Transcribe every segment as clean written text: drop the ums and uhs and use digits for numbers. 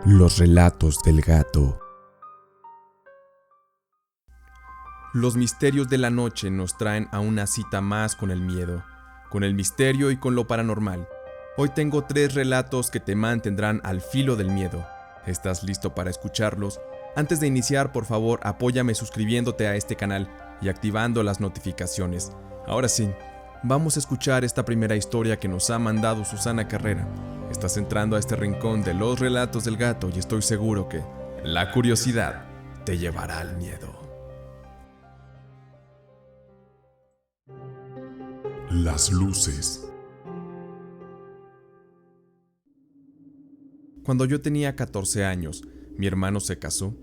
Los relatos del gato. Los misterios de la noche nos traen a una cita más con el miedo, con el misterio y con lo paranormal. Hoy tengo 3 relatos que te mantendrán al filo del miedo. ¿Estás listo para escucharlos? Antes de iniciar, por favor, apóyame suscribiéndote a este canal y activando las notificaciones. Ahora sí, vamos a escuchar esta primera historia que nos ha mandado Susana Carrera. Estás entrando a este rincón de los relatos del gato y estoy seguro que la curiosidad te llevará al miedo. Las luces. Cuando yo tenía 14 años, mi hermano se casó.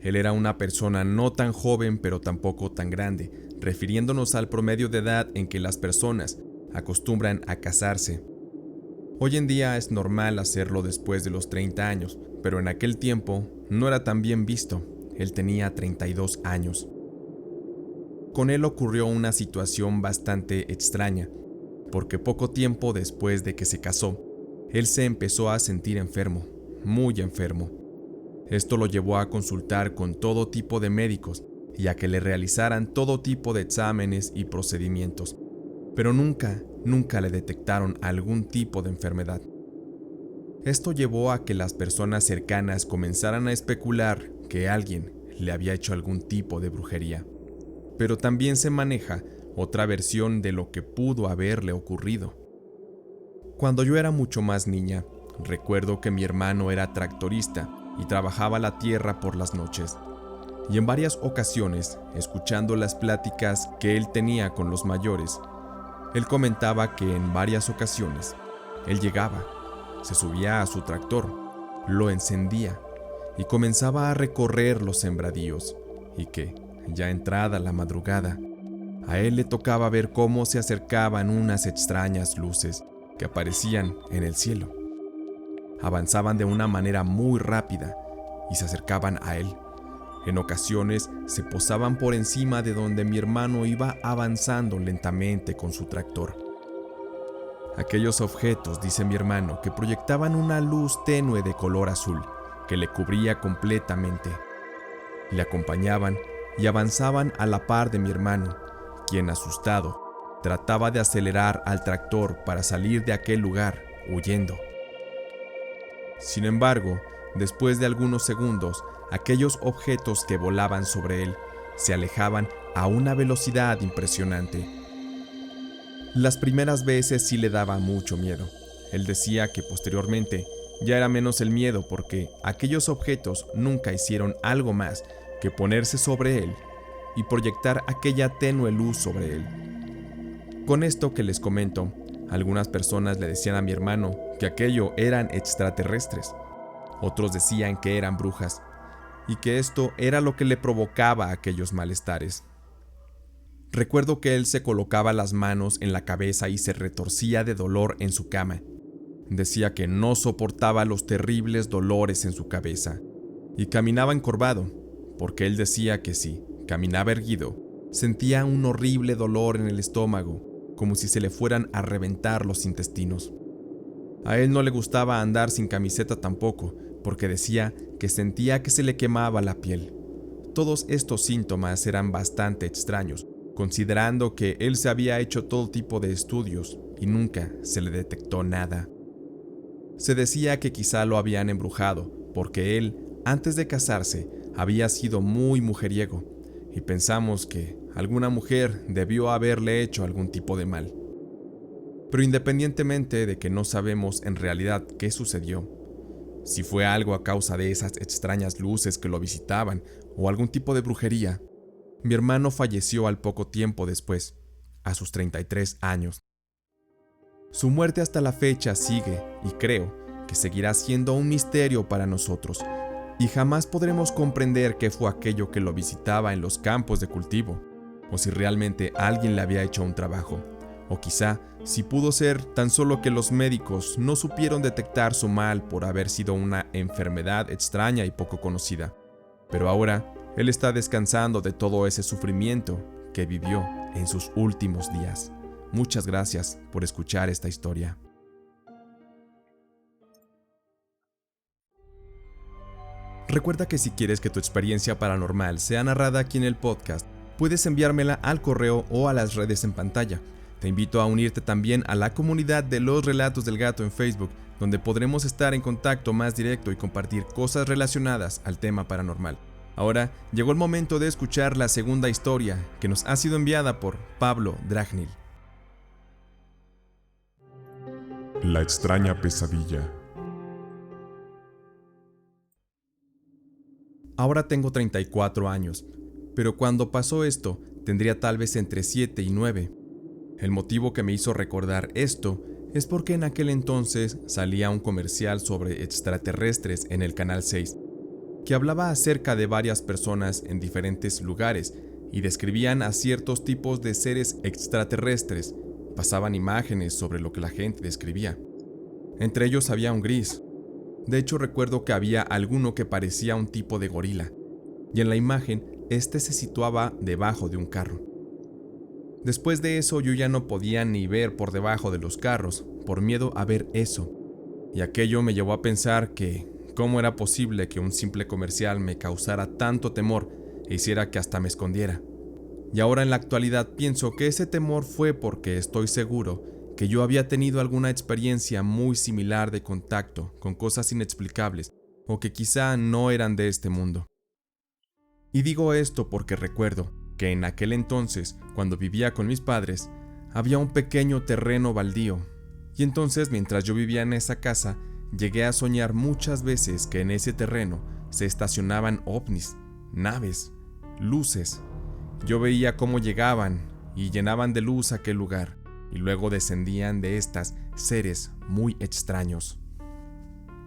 Él era una persona no tan joven pero tampoco tan grande, refiriéndonos al promedio de edad en que las personas acostumbran a casarse. Hoy en día es normal hacerlo después de los 30 años, pero en aquel tiempo no era tan bien visto. Él tenía 32 años. Con él ocurrió una situación bastante extraña, porque poco tiempo después de que se casó, él se empezó a sentir enfermo, muy enfermo. Esto lo llevó a consultar con todo tipo de médicos y a que le realizaran todo tipo de exámenes y procedimientos, pero nunca le detectaron algún tipo de enfermedad. Esto llevó a que las personas cercanas comenzaran a especular que alguien le había hecho algún tipo de brujería. Pero también se maneja otra versión de lo que pudo haberle ocurrido. Cuando yo era mucho más niña, recuerdo que mi hermano era tractorista y trabajaba la tierra por las noches. Y en varias ocasiones, escuchando las pláticas que él tenía con los mayores, él comentaba que en varias ocasiones él llegaba, se subía a su tractor, lo encendía y comenzaba a recorrer los sembradíos y que, ya entrada la madrugada, a él le tocaba ver cómo se acercaban unas extrañas luces que aparecían en el cielo. Avanzaban de una manera muy rápida y se acercaban a él. En ocasiones se posaban por encima de donde mi hermano iba avanzando lentamente con su tractor. Aquellos objetos, dice mi hermano, que proyectaban una luz tenue de color azul que le cubría completamente. Le acompañaban y avanzaban a la par de mi hermano, quien, asustado, trataba de acelerar al tractor para salir de aquel lugar huyendo. Sin embargo, después de algunos segundos, aquellos objetos que volaban sobre él se alejaban a una velocidad impresionante. Las primeras veces sí le daba mucho miedo. Él decía que posteriormente ya era menos el miedo porque aquellos objetos nunca hicieron algo más que ponerse sobre él y proyectar aquella tenue luz sobre él. Con esto que les comento, algunas personas le decían a mi hermano que aquello eran extraterrestres. Otros decían que eran brujas y que esto era lo que le provocaba aquellos malestares. Recuerdo que él se colocaba las manos en la cabeza y se retorcía de dolor en su cama. Decía que no soportaba los terribles dolores en su cabeza y caminaba encorvado, porque él decía que si caminaba erguido, sentía un horrible dolor en el estómago, como si se le fueran a reventar los intestinos. A él no le gustaba andar sin camiseta tampoco, porque decía que sentía que se le quemaba la piel. Todos estos síntomas eran bastante extraños, considerando que él se había hecho todo tipo de estudios y nunca se le detectó nada. Se decía que quizá lo habían embrujado, porque él, antes de casarse, había sido muy mujeriego, y pensamos que alguna mujer debió haberle hecho algún tipo de mal. Pero independientemente de que no sabemos en realidad qué sucedió, si fue algo a causa de esas extrañas luces que lo visitaban o algún tipo de brujería, mi hermano falleció al poco tiempo después, a sus 33 años. Su muerte hasta la fecha sigue y creo que seguirá siendo un misterio para nosotros y jamás podremos comprender qué fue aquello que lo visitaba en los campos de cultivo, o si realmente alguien le había hecho un trabajo, o quizá si pudo ser tan solo que los médicos no supieron detectar su mal por haber sido una enfermedad extraña y poco conocida. Pero ahora él está descansando de todo ese sufrimiento que vivió en sus últimos días. Muchas gracias por escuchar esta historia. Recuerda que si quieres que tu experiencia paranormal sea narrada aquí en el podcast, puedes enviármela al correo o a las redes en pantalla. Te invito a unirte también a la comunidad de los Relatos del Gato en Facebook, donde podremos estar en contacto más directo y compartir cosas relacionadas al tema paranormal. Ahora llegó el momento de escuchar la segunda historia, que nos ha sido enviada por Pablo Dragnil. La extraña pesadilla. Ahora tengo 34 años, pero cuando pasó esto tendría tal vez entre 7 y 9. El motivo que me hizo recordar esto es porque en aquel entonces salía un comercial sobre extraterrestres en el Canal 6, que hablaba acerca de varias personas en diferentes lugares y describían a ciertos tipos de seres extraterrestres. Pasaban imágenes sobre lo que la gente describía. Entre ellos había un gris. De hecho, recuerdo que había alguno que parecía un tipo de gorila, y en la imagen, este se situaba debajo de un carro. Después de eso, yo ya no podía ni ver por debajo de los carros, por miedo a ver eso, y aquello me llevó a pensar que cómo era posible que un simple comercial me causara tanto temor e hiciera que hasta me escondiera. Y ahora en la actualidad pienso que ese temor fue porque estoy seguro que yo había tenido alguna experiencia muy similar de contacto con cosas inexplicables o que quizá no eran de este mundo. Y digo esto porque recuerdo que en aquel entonces, cuando vivía con mis padres, había un pequeño terreno baldío, y entonces mientras yo vivía en esa casa, llegué a soñar muchas veces que en ese terreno se estacionaban ovnis, naves, luces. Yo veía cómo llegaban y llenaban de luz aquel lugar, y luego descendían de estas seres muy extraños.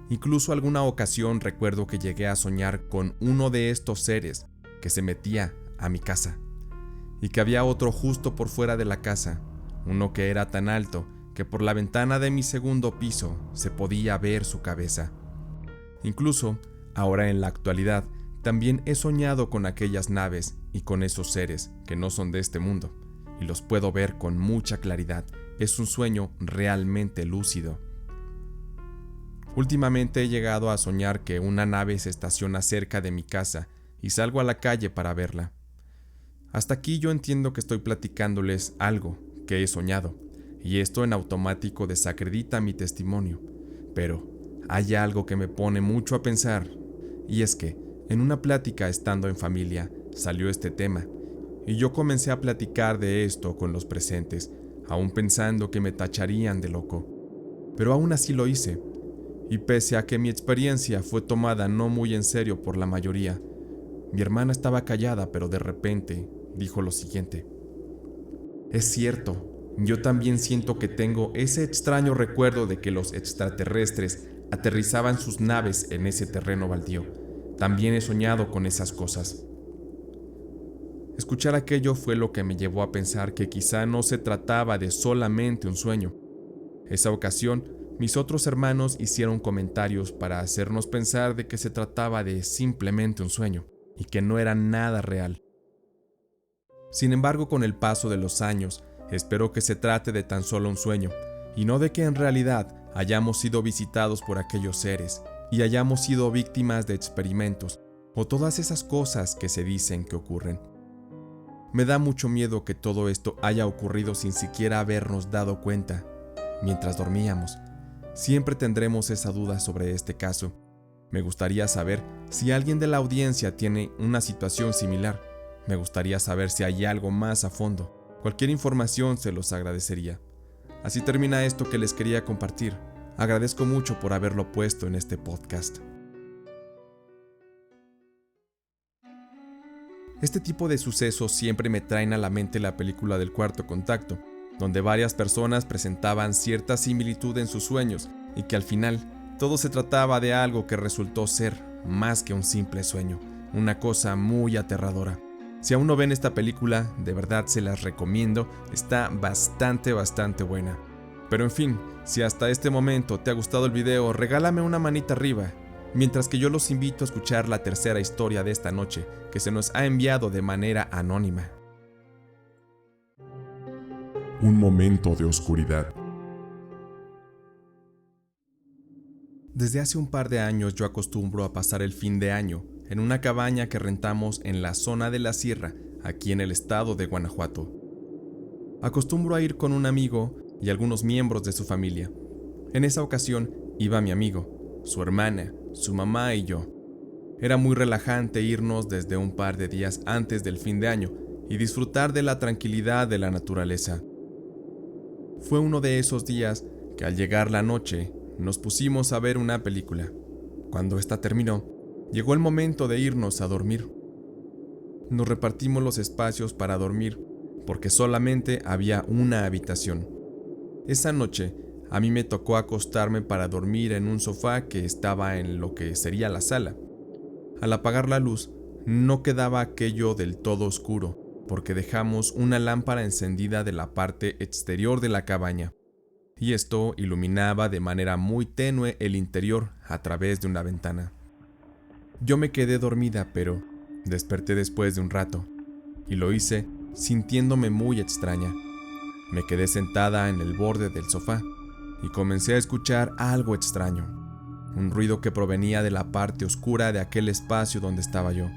Incluso alguna ocasión recuerdo que llegué a soñar con uno de estos seres que se metía a mi casa, y que había otro justo por fuera de la casa, uno que era tan alto que por la ventana de mi segundo piso se podía ver su cabeza. Incluso, ahora en la actualidad, también he soñado con aquellas naves y con esos seres que no son de este mundo, y los puedo ver con mucha claridad. Es un sueño realmente lúcido. Últimamente he llegado a soñar que una nave se estaciona cerca de mi casa y salgo a la calle para verla. Hasta aquí yo entiendo que estoy platicándoles algo que he soñado, y esto en automático desacredita mi testimonio, pero hay algo que me pone mucho a pensar, y es que en una plática estando en familia salió este tema, y yo comencé a platicar de esto con los presentes, aún pensando que me tacharían de loco, pero aún así lo hice, y pese a que mi experiencia fue tomada no muy en serio por la mayoría, mi hermana estaba callada, pero de repente dijo lo siguiente: es cierto, yo también siento que tengo ese extraño recuerdo de que los extraterrestres aterrizaban sus naves en ese terreno baldío. También he soñado con esas cosas. Escuchar aquello fue lo que me llevó a pensar que quizá no se trataba de solamente un sueño. Esa ocasión, mis otros hermanos hicieron comentarios para hacernos pensar de que se trataba de simplemente un sueño y que no era nada real. Sin embargo, con el paso de los años, espero que se trate de tan solo un sueño, y no de que en realidad hayamos sido visitados por aquellos seres, y hayamos sido víctimas de experimentos, o todas esas cosas que se dicen que ocurren. Me da mucho miedo que todo esto haya ocurrido sin siquiera habernos dado cuenta. Mientras dormíamos, siempre tendremos esa duda sobre este caso. Me gustaría saber si alguien de la audiencia tiene una situación similar. Me gustaría saber si hay algo más a fondo. Cualquier información se los agradecería. Así termina esto que les quería compartir. Agradezco mucho por haberlo puesto en este podcast. Este tipo de sucesos siempre me traen a la mente la película del Cuarto Contacto, donde varias personas presentaban cierta similitud en sus sueños y que al final todo se trataba de algo que resultó ser más que un simple sueño, una cosa muy aterradora. Si aún no ven esta película, de verdad se las recomiendo, está bastante buena. Pero en fin, si hasta este momento te ha gustado el video, regálame una manita arriba, mientras que yo los invito a escuchar la tercera historia de esta noche, que se nos ha enviado de manera anónima. Un momento de oscuridad. Desde hace un par de años yo acostumbro a pasar el fin de año en una cabaña que rentamos en la zona de la sierra, aquí en el estado de Guanajuato. Acostumbro a ir con un amigo y algunos miembros de su familia. En esa ocasión iba mi amigo, su hermana, su mamá y yo. Era muy relajante irnos desde un par de días antes del fin de año y disfrutar de la tranquilidad de la naturaleza. Fue uno de esos días que al llegar la noche nos pusimos a ver una película. Cuando esta terminó, llegó el momento de irnos a dormir. Nos repartimos los espacios para dormir porque solamente había una habitación. Esa noche a mí me tocó acostarme para dormir en un sofá que estaba en lo que sería la sala. Al apagar la luz, no quedaba aquello del todo oscuro, porque dejamos una lámpara encendida de la parte exterior de la cabaña, y esto iluminaba de manera muy tenue el interior a través de una ventana. Yo me quedé dormida, pero desperté después de un rato, y lo hice sintiéndome muy extraña. Me quedé sentada en el borde del sofá, y comencé a escuchar algo extraño, un ruido que provenía de la parte oscura de aquel espacio donde estaba yo.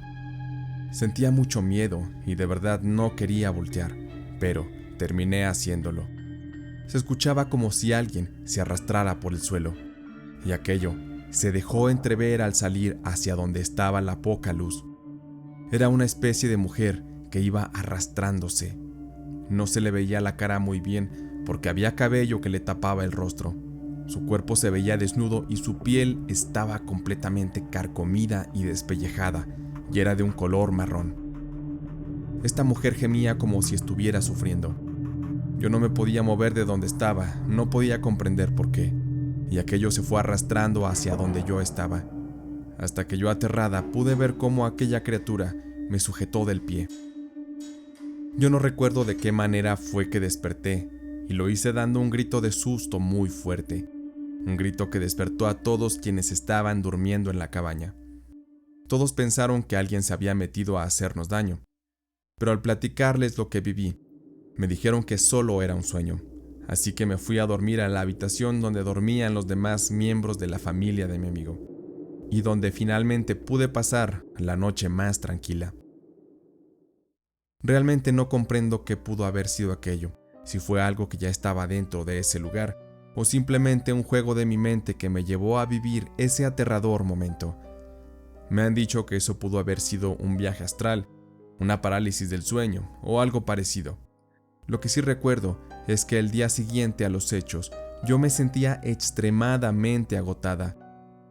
Sentía mucho miedo y de verdad no quería voltear, pero terminé haciéndolo. Se escuchaba como si alguien se arrastrara por el suelo, y aquello se dejó entrever al salir hacia donde estaba la poca luz. Era una especie de mujer que iba arrastrándose. No se le veía la cara muy bien porque había cabello que le tapaba el rostro. Su cuerpo se veía desnudo y su piel estaba completamente carcomida y despellejada, y era de un color marrón. Esta mujer gemía como si estuviera sufriendo. Yo no me podía mover de donde estaba, no podía comprender por qué, y aquello se fue arrastrando hacia donde yo estaba, hasta que yo aterrada pude ver cómo aquella criatura me sujetó del pie. Yo no recuerdo de qué manera fue que desperté, y lo hice dando un grito de susto muy fuerte, un grito que despertó a todos quienes estaban durmiendo en la cabaña. Todos pensaron que alguien se había metido a hacernos daño, pero al platicarles lo que viví, me dijeron que solo era un sueño, así que me fui a dormir a la habitación donde dormían los demás miembros de la familia de mi amigo, y donde finalmente pude pasar la noche más tranquila. Realmente no comprendo qué pudo haber sido aquello, si fue algo que ya estaba dentro de ese lugar, o simplemente un juego de mi mente que me llevó a vivir ese aterrador momento. Me han dicho que eso pudo haber sido un viaje astral, una parálisis del sueño o algo parecido. Lo que sí recuerdo es que el día siguiente a los hechos yo me sentía extremadamente agotada.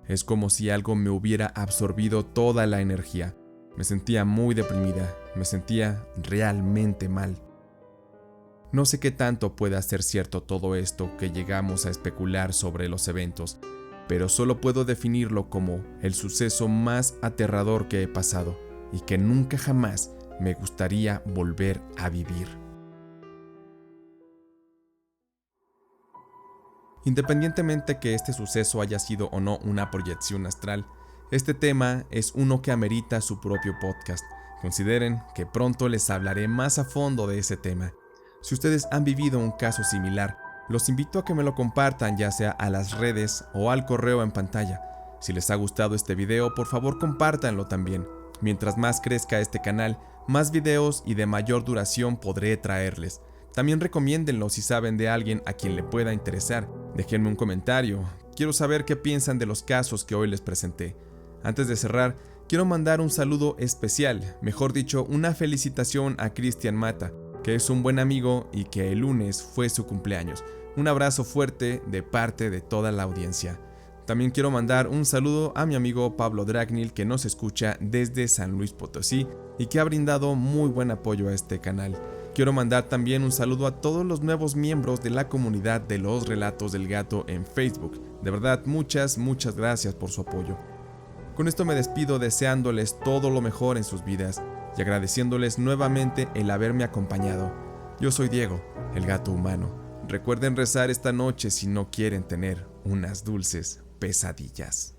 Es como si algo me hubiera absorbido toda la energía. Me sentía muy deprimida, me sentía realmente mal. No sé qué tanto pueda ser cierto todo esto que llegamos a especular sobre los eventos, pero solo puedo definirlo como el suceso más aterrador que he pasado y que nunca jamás me gustaría volver a vivir. Independientemente que este suceso haya sido o no una proyección astral, este tema es uno que amerita su propio podcast. Consideren que pronto les hablaré más a fondo de ese tema. Si ustedes han vivido un caso similar, los invito a que me lo compartan ya sea a las redes o al correo en pantalla. Si les ha gustado este video, por favor compártanlo también. Mientras más crezca este canal, más videos y de mayor duración podré traerles. También recomiéndenlo si saben de alguien a quien le pueda interesar. Déjenme un comentario. Quiero saber qué piensan de los casos que hoy les presenté. Antes de cerrar, quiero mandar un saludo especial, mejor dicho, una felicitación a Cristian Mata, que es un buen amigo y que el lunes fue su cumpleaños. Un abrazo fuerte de parte de toda la audiencia. También quiero mandar un saludo a mi amigo Pablo Dragnil, que nos escucha desde San Luis Potosí y que ha brindado muy buen apoyo a este canal. Quiero mandar también un saludo a todos los nuevos miembros de la comunidad de los Relatos del Gato en Facebook. De verdad, muchas gracias por su apoyo. Con esto me despido deseándoles todo lo mejor en sus vidas y agradeciéndoles nuevamente el haberme acompañado. Yo soy Diego, el gato humano. Recuerden rezar esta noche si no quieren tener unas dulces pesadillas.